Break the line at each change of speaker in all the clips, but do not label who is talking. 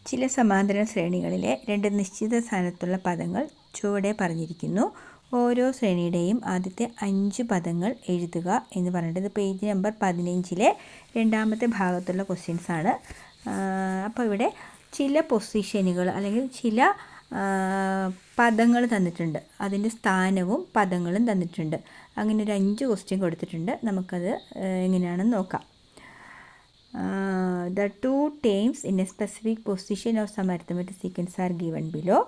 ചില സമാന്തര ശ്രേണികളിലെ രണ്ട് നിശ്ചിത സ്ഥാനത്തുള്ള പദങ്ങൾ ചുവടെ പറഞ്ഞിരിക്കുന്നു. ഓരോ ശ്രേണിയുടെയും ആദ്യത്തെ 5 പദങ്ങൾ എഴുതുക എന്ന് പറഞ്ഞിട്ട് ഇത് പേജ് നമ്പർ 15 രണ്ടാമത്തെ ഭാഗത്തുള്ള ക്വസ്റ്റ്യൻസ് ആണ്. അപ്പോൾ ഇവിടെ ചില പൊസിഷനുകൾ അല്ലെങ്കിൽ ചില പദങ്ങൾ തന്നിട്ടുണ്ട്, അതിൻ്റെ സ്ഥാനവും പദങ്ങളും തന്നിട്ടുണ്ട്. അങ്ങനെ ഒരു 5 ക്വസ്റ്റ്യൻ കൊടുത്തിട്ടുണ്ട്. നമുക്കത് എങ്ങനെയാണെന്ന് നോക്കാം. The two terms in a specific position of some arithmetic sequence are given below.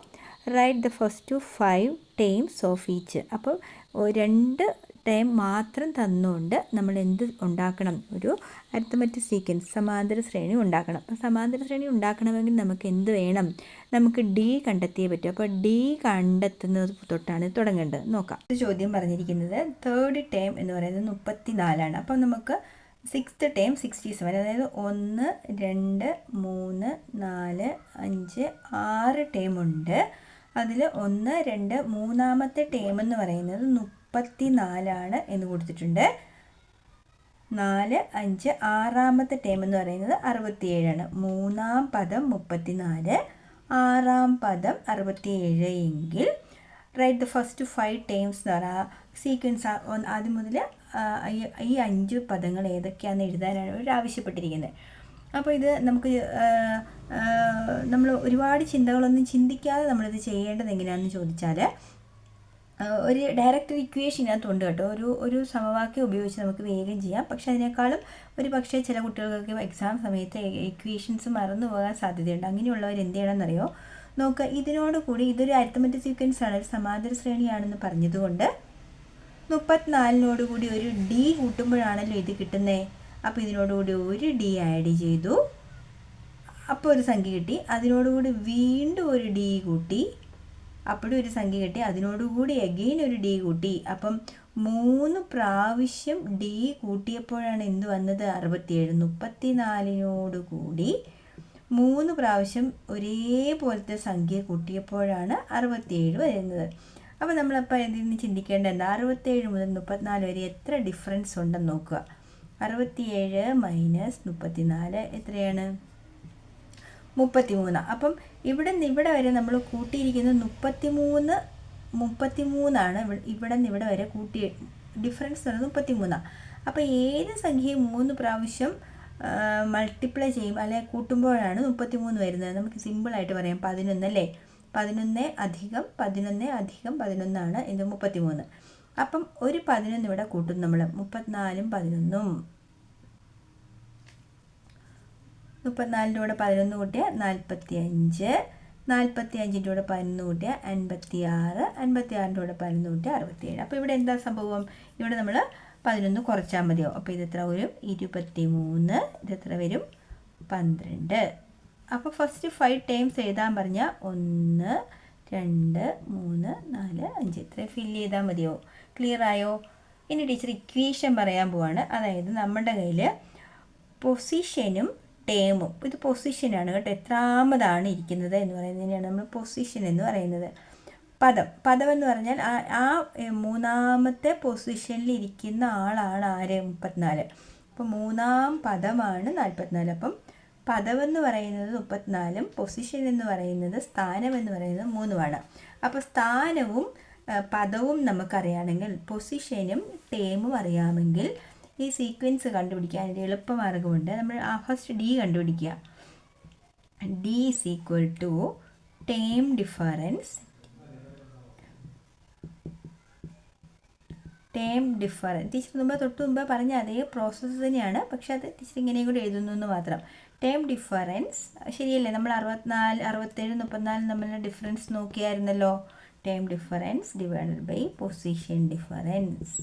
Write the first 5 terms of each. അപ്പോൾ 2 ടേം മാത്രം തന്നുകൊണ്ട് നമ്മൾ എന്ത് ഉണ്ടാക്കണം? ഒരു അരിത്തമെറ്റിക് സീക്വൻസ് സമാന്തര ശ്രേണി ഉണ്ടാക്കണം. അപ്പോൾ സമാന്തര ശ്രേണി ഉണ്ടാക്കണമെങ്കിൽ നമുക്ക് എന്ത് വേണം? നമുക്ക് ഡി കണ്ടെത്തിയേ പറ്റും. അപ്പോൾ ഡി കണ്ടെത്തുന്നത് തൊട്ടാണ് തുടങ്ങേണ്ടത്. നോക്കാം. ചോദ്യം പറഞ്ഞിരിക്കുന്നത് തേർഡ് ടേം എന്ന് പറയുന്നത് 34ആണ്. അപ്പം നമുക്ക് 6th ടേം 67, അതായത് 1 2 3 4 5 6 ടേമുണ്ട്. അതിൽ 1 2 മൂന്നാമത്തെ ടേം എന്ന് പറയുന്നത് 34 എന്ന് കൊടുത്തിട്ടുണ്ട്. 4 5 ആറാമത്തെ ടേം എന്ന് പറയുന്നത് 67. മൂന്നാം പദം 34, ആറാം പദം 67 എങ്കിൽ റൈറ്റ് ദ ഫസ്റ്റ് 5 ടേംസ് എന്ന് പറഞ്ഞാൽ സീക്വൻസ് ആദ്യം മുതൽ ഈ 5 പദങ്ങൾ ഏതൊക്കെയാണെന്ന് എഴുതാനാണ് അവർ ആവശ്യപ്പെട്ടിരിക്കുന്നത്. അപ്പോൾ ഇത് നമുക്ക് നമ്മൾ ഒരുപാട് ചിന്തകളൊന്നും ചിന്തിക്കാതെ നമ്മളിത് ചെയ്യേണ്ടത് എങ്ങനെയാണെന്ന് ചോദിച്ചാൽ ഒരു ഡയറക്റ്റ് ഇക്വേഷനകത്തുണ്ട് കേട്ടോ. ഒരു സമവാക്യം ഉപയോഗിച്ച് നമുക്ക് വേഗം ചെയ്യാം. പക്ഷെ അതിനേക്കാളും ഒരു പക്ഷേ ചില കുട്ടികൾക്കൊക്കെ എക്സാം സമയത്ത് ഇക്വേഷൻസ് മറന്നു പോകാൻ സാധ്യതയുണ്ട്. അങ്ങനെയുള്ളവർ എന്ത് ചെയ്യണമെന്നറിയോ? നോക്കുക, ഇതിനോട് കൂടി ഇതൊരു അരിത്തമെറ്റിക് സീക്വൻസ് ആണ്, ഒരു സമാന്തര ശ്രേണിയാണെന്ന് പറഞ്ഞതുകൊണ്ട് 34നോട് കൂടി ഒരു ഡി കൂട്ടുമ്പോഴാണല്ലോ ഇത് കിട്ടുന്നത്. അപ്പോൾ ഇതിനോടുകൂടി ഒരു ഡി ആഡ് ചെയ്തു, അപ്പോൾ ഒരു സംഖ്യ കിട്ടി. അതിനോടുകൂടി വീണ്ടും ഒരു ഡി കൂട്ടി, അപ്പോഴും ഒരു സംഖ്യ കിട്ടി. അതിനോടുകൂടി അഗെയിൻ ഒരു ഡി കൂട്ടി. അപ്പം 3 പ്രാവശ്യം ഡി കൂട്ടിയപ്പോഴാണ് എന്ത് വന്നത്? 67. 34നോട് കൂടി 3 പ്രാവശ്യം ഒരേപോലത്തെ സംഖ്യ കൂട്ടിയപ്പോഴാണ് 67 വരുന്നത്. അപ്പോൾ നമ്മളപ്പോൾ ഇതിൽ നിന്ന് ചിന്തിക്കേണ്ടത് എന്താ? 67 മുതൽ 34 വരെ എത്ര ഡിഫറൻസ് ഉണ്ടെന്ന് നോക്കുക. 67 മൈനസ് 34 എത്രയാണ്? 33. അപ്പം ഇവിടെ നിന്ന് ഇവിടെ വരെ നമ്മൾ കൂട്ടിയിരിക്കുന്നത് 33ആണ്. ഇവിടെ നിന്ന് ഇവിടെ വരെ കൂട്ടി ഡിഫറൻസ് എന്ന് പറയുന്നത് 33. അപ്പോൾ ഏത് സംഖ്യയും 3 പ്രാവശ്യം മൾട്ടിപ്ലൈ ചെയ്യും അല്ലെങ്കിൽ കൂട്ടുമ്പോഴാണ് 33 വരുന്നത്. നമുക്ക് സിമ്പിളായിട്ട് പറയാം 11 അല്ലേ? 11 അധികം 11 അധികം 11 ഇത് 33. അപ്പം ഒരു 11 ഇവിടെ കൂട്ടും നമ്മൾ. 34ഉം 11ഉം 34ൻ്റെ കൂടെ 11 കൂട്ടിയാൽ 45, 45ൻ്റെ കൂടെ 11 കൂട്ടിയാൽ 56, 56ൻ്റെ കൂടെ 11 കൂട്ടിയാൽ 67. അപ്പോൾ ഇവിടെ എന്താ സംഭവം? ഇവിടെ നമ്മൾ 11 കുറച്ചാൽ മതിയോ? അപ്പോൾ ഇതെത്ര വരും? 23. ഇതെത്ര വരും? 12. അപ്പോൾ ഫസ്റ്റ് 5 ടൈംസ് എഴുതാൻ പറഞ്ഞാൽ 1 2 3 4 5 ഇത്ര ഫില്ല് ചെയ്താൽ മതിയോ? ക്ലിയർ ആയോ? ഇനി ടീച്ചർ ഇക്വേഷൻ പറയാൻ പോവാണ്. അതായത് നമ്മുടെ കയ്യിൽ പൊസിഷനും ടേമും, ഇത് പൊസിഷനാണ് കേട്ടോ, എത്രാമതാണ് ഇരിക്കുന്നത് എന്ന് പറയുന്നതിനാണ് നമ്മൾ പൊസിഷൻ എന്ന് പറയുന്നത്. പദം എന്ന് പറഞ്ഞാൽ ആ മൂന്നാമത്തെ പൊസിഷനിൽ ഇരിക്കുന്ന ആളാണ് ആര്? 34. അപ്പോൾ മൂന്നാം പദമാണ് 44. അപ്പം പദമെന്ന് പറയുന്നത് 34ഉം പൊസിഷൻ എന്ന് പറയുന്നത്, സ്ഥാനം എന്ന് പറയുന്നത് 3ഉമാണ്. അപ്പോൾ സ്ഥാനവും പദവും നമുക്കറിയാമെങ്കിൽ പൊസിഷനും ടേമും അറിയാമെങ്കിൽ ഈ സീക്വൻസ് കണ്ടുപിടിക്കാൻ ഒരു എളുപ്പമാർഗമുണ്ട്. നമ്മൾ ഫസ്റ്റ് ഡി കണ്ടുപിടിക്കുക. D is equal to term difference. Teacher തൊട്ട് മുമ്പ് പറഞ്ഞ അതേ പ്രോസസ്സ് തന്നെയാണ്, പക്ഷെ അത് ടീച്ചർ ഇങ്ങനെയും കൂടി എഴുതുന്നു എന്ന് മാത്രം. ടേം ഡിഫറൻസ് ശരിയല്ലേ? നമ്മൾ 64 67 34 തമ്മിലുള്ള ഡിഫറൻസ് നോക്കിയായിരുന്നല്ലോ. Term difference divided by position difference.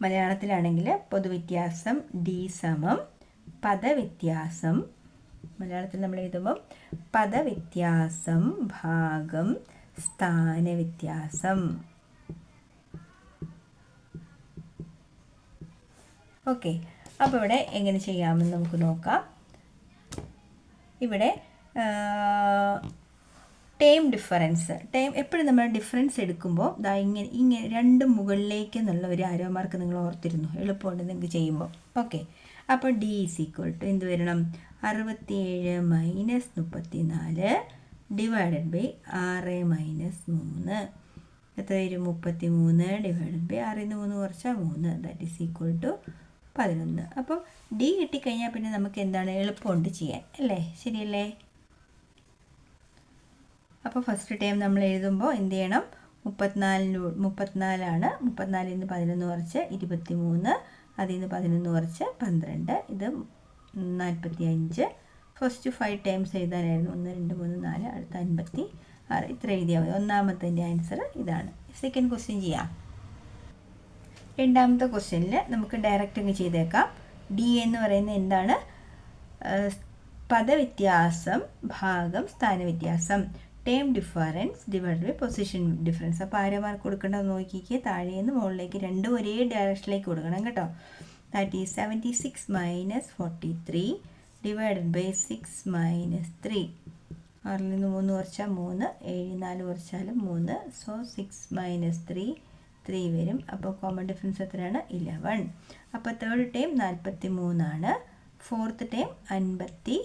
മലയാളത്തിലാണെങ്കിൽ പൊതുവ്യത്യാസം ഡി സമം പദവ്യത്യാസം. മലയാളത്തിൽ നമ്മൾ എഴുതുമ്പം പദവ്യത്യാസം ഭാഗം സ്ഥാനവ്യത്യാസം. ഓക്കെ, അപ്പോൾ ഇവിടെ എങ്ങനെ ചെയ്യാമെന്ന് നമുക്ക് നോക്കാം. ഇവിടെ ടൈം ഡിഫറൻസ്. ടൈം എപ്പോഴും നമ്മൾ ഡിഫറൻസ് എടുക്കുമ്പോൾ ദാ ഇങ്ങനെ രണ്ടും മുകളിലേക്ക് എന്നുള്ള ഒരു ആരോ മാർക്ക് നിങ്ങൾ ഓർത്തിരുന്നു, എളുപ്പമുണ്ട് നിങ്ങൾക്ക് ചെയ്യുമ്പോൾ. ഓക്കെ, അപ്പോൾ ഡി ഈസ് ഈക്വൽ ടു എന്ത് വരണം? 67 മൈനസ് 34 ഡിവൈഡഡ് ബൈ 6 മൈനസ് 3. എത്ര വരും? 33 ഡിവൈഡഡ് ബൈ 6 3 കുറച്ചാൽ 3, ദാറ്റ് ഈസ് ഈക്വൽ ടു 11. അപ്പോൾ ഡി കിട്ടിക്കഴിഞ്ഞാൽ പിന്നെ നമുക്ക് എന്താണ്, എളുപ്പമുണ്ട് ചെയ്യാൻ അല്ലേ? ശരിയല്ലേ? അപ്പോൾ ഫസ്റ്റ് ടൈം നമ്മൾ എഴുതുമ്പോൾ എന്ത് ചെയ്യണം? 34ആണ്. 34ൽ നിന്ന് 11 കുറച്ച് 23, അതിൽ നിന്ന് 11 കുറച്ച് 12, ഇത് 45. First 5 times എഴുതാനായിരുന്നു. 1 2 3 4, അടുത്ത 56. ഇത്ര എഴുതിയാൽ മതി. ഒന്നാമത്തതിൻ്റെ ആൻസർ ഇതാണ്. സെക്കൻഡ് ക്വസ്റ്റ്യൻ ചെയ്യാം. രണ്ടാമത്തെ ക്വസ്റ്റ്യനിൽ നമുക്ക് ഡയറക്റ്റ് അങ്ങ് ചെയ്തേക്കാം. ഡി എന്ന് പറയുന്നത് എന്താണ്? പദവ്യത്യാസം ഭാഗം സ്ഥാനവ്യത്യാസം. Time difference divide by position difference. അപ്പോൾ ആരോ മാർക്ക് കൊടുക്കേണ്ടത് നോക്കിക്കുക. താഴേന്ന് മുകളിലേക്ക് രണ്ടും ഒരേ ഡയറക്ഷനിലേക്ക് കൊടുക്കണം കേട്ടോ. That is 76 minus 43 divided by 6 minus 3. 6ൽ നിന്ന് 3 കുറച്ചാൽ 3, 7 4 കുറച്ചാൽ 3. സോ 6 മൈനസ് 3 വരും. അപ്പോൾ കോമൺ ഡിഫറൻസ് എത്രയാണ്? 11. അപ്പോൾ തേർഡ് ടൈം 43 ആണ്. ഫോർത്ത് ടൈം 54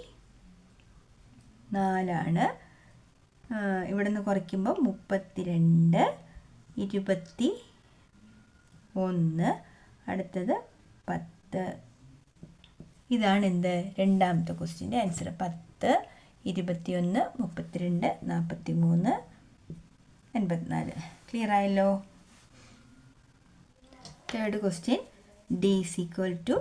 ഇവിടെ നിന്ന് കുറയ്ക്കുമ്പോൾ 32, 21, അടുത്തത് 10. ഇതാണ് എന്ത്? രണ്ടാമത്തെ ക്വസ്റ്റ്യൻ്റെ ആൻസർ. 10, 21, 32, 43, 84. ക്ലിയർ ആയല്ലോ? Third question, D is equal to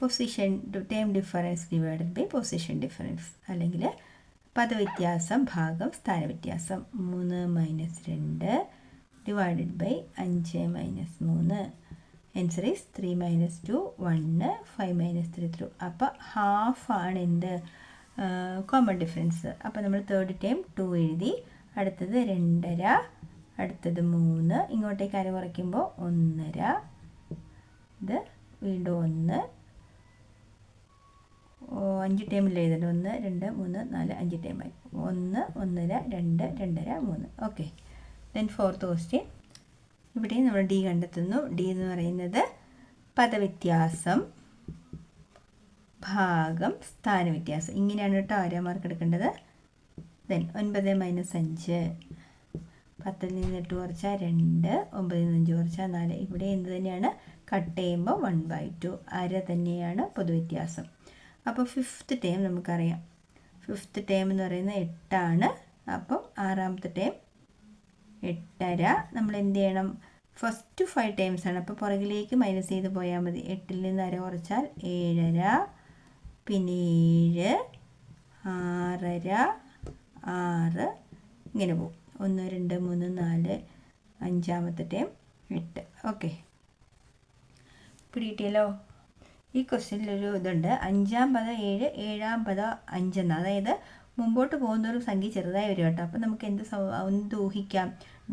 position term difference divided by position difference, അല്ലെങ്കിൽ പദവ്യത്യാസം ഭാഗം സ്ഥാനവ്യത്യാസം. 3 minus 2 divided by 5 minus 3. Answer is 3 minus 2 1, 5 minus 3 3. അപ്പോൾ ഹാഫ് ആണ് എന്ത്? Common difference. അപ്പോൾ നമ്മൾ തേർഡ് ടൈം 2 എഴുതി. അടുത്തത് 2.5, അടുത്തത് 3. ഇങ്ങോട്ടേക്ക് അര കുറയ്ക്കുമ്പോൾ 1.5, ഇത് വീണ്ടും 1. 5 ടൈമിൽ എഴുതണം. 1 2 3 4 5 ടൈമായി. 1 1.5 2 2.5 3. Okay, then fourth question. ഇവിടെ നമ്മൾ ഡി കണ്ടെത്തുന്നു. ഡി എന്ന് പറയുന്നത് പദവ്യത്യാസം ഭാഗം സ്ഥാനവ്യത്യാസം. ഇങ്ങനെയാണ് കേട്ടോ ആരോ മാർക്ക് എടുക്കേണ്ടത്. ദെൻ 9 മൈനസ് 5, 10ൽ നിന്ന് 8 കുറച്ചാൽ 2, 9ൽ നിന്ന് 5 കുറച്ചാൽ 4. ഇവിടെ എന്ത് തന്നെയാണ്? കട്ട് ചെയ്യുമ്പോൾ 1/2 അര തന്നെയാണ് പൊതുവ്യത്യാസം. അപ്പോൾ ഫിഫ്ത്ത് ടൈം നമുക്കറിയാം. ഫിഫ്ത്ത് ടൈം എന്ന് പറയുന്നത് 8 ആണ്. അപ്പം ആറാമത്തെ ടൈം 8.5. നമ്മൾ എന്ത് ചെയ്യണം? ഫസ്റ്റ് 5 ടൈംസ് ആണ്. അപ്പോൾ പുറകിലേക്ക് മൈനസ് ചെയ്ത് പോയാൽ മതി. 8ൽ നിന്ന് അര കുറച്ചാൽ 7.5, പിന്നെ 7, 6.5, 6, ഇങ്ങനെ പോകും. 1 2 3 4, അഞ്ചാമത്തെ ടൈം 8. ഓക്കെ, പിടിയിട്ടിയല്ലോ? ഈ ക്വസ്റ്റ്യനിലൊരു ഇതുണ്ട്. 5-ാം പദം 7, 7-ാം പദം 5 എന്ന്. അതായത് മുമ്പോട്ട് പോകുന്നൊരു സംഖ്യ ചെറുതായി വരും കേട്ടോ. അപ്പോൾ നമുക്ക് എന്ത് ഊഹിക്കാം?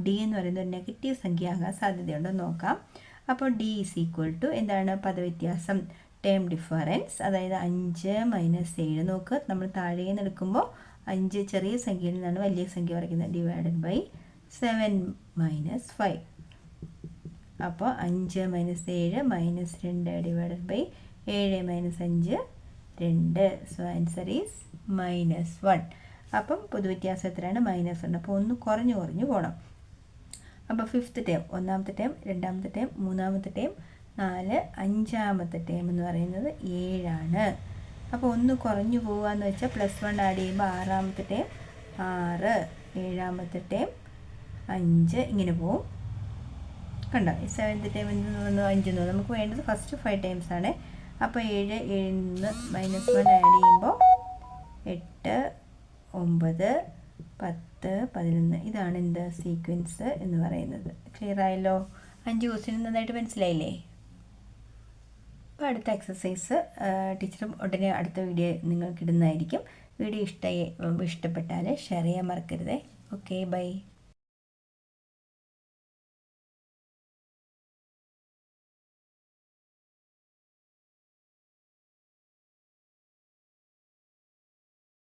ഡി എന്ന് പറയുന്നത് ഒരു നെഗറ്റീവ് സംഖ്യ ആകാൻ സാധ്യതയുണ്ടെന്ന് നോക്കാം. അപ്പോൾ ഡി ഈസ് ഈക്വൽ ടു എന്താണ്? പദവ്യത്യാസം ടൈം ഡിഫറൻസ്, അതായത് 5 മൈനസ് 7. നോക്ക്, നമ്മൾ താഴെ നിന്ന് എടുക്കുമ്പോൾ 5 ചെറിയ സംഖ്യയിൽ നിന്നാണ് വലിയ സംഖ്യ വരയ്ക്കുന്നത്. Divided by 7 minus 5. അപ്പോൾ 5 minus 7 minus 2 divided by 7 minus 5 2. So answer is -1. അപ്പം പൊതുവ്യത്യാസം എത്രയാണ്? -1. അപ്പോൾ ഒന്ന് കുറഞ്ഞു പോകണം. അപ്പോൾ ഫിഫ്ത്ത് ടൈം, ഒന്നാമത്തെ ടൈം, രണ്ടാമത്തെ ടൈം, മൂന്നാമത്തെ ടൈം 4, അഞ്ചാമത്തെ ടൈം എന്ന് പറയുന്നത് 7 ആണ്. അപ്പോൾ ഒന്ന് കുറഞ്ഞു പോകാമെന്ന് വെച്ചാൽ +1 ആഡ് ചെയ്യുമ്പോൾ ആറാമത്തെ ടൈം 6, ഏഴാമത്തെ ടൈം 5, ഇങ്ങനെ പോവും. കണ്ടോ? 7th ടൈം എന്ന് 5 എന്ന്. നമുക്ക് വേണ്ടത് ഫസ്റ്റ് 5 ടൈംസ് ആണ്. അപ്പോൾ 7, 7ൽ നിന്ന് -1 ആഡ് ചെയ്യുമ്പോൾ 8, 9, 10, 11. ഇതാണ് എന്ത്? സീക്വൻസ് എന്ന് പറയുന്നത്. ക്ലിയർ ആയല്ലോ? 5 ക്വസ്റ്റ്യൻ നന്നായിട്ട് മനസ്സിലായില്ലേ? അപ്പോൾ അടുത്ത എക്സസൈസ് ടീച്ചറും ഉടനെ അടുത്ത വീഡിയോ നിങ്ങൾക്ക് ഇടുന്നതായിരിക്കും. വീഡിയോ ഇഷ്ടപ്പെട്ടാൽ ഷെയർ ചെയ്യാൻ മറക്കരുതേ. Okay, by.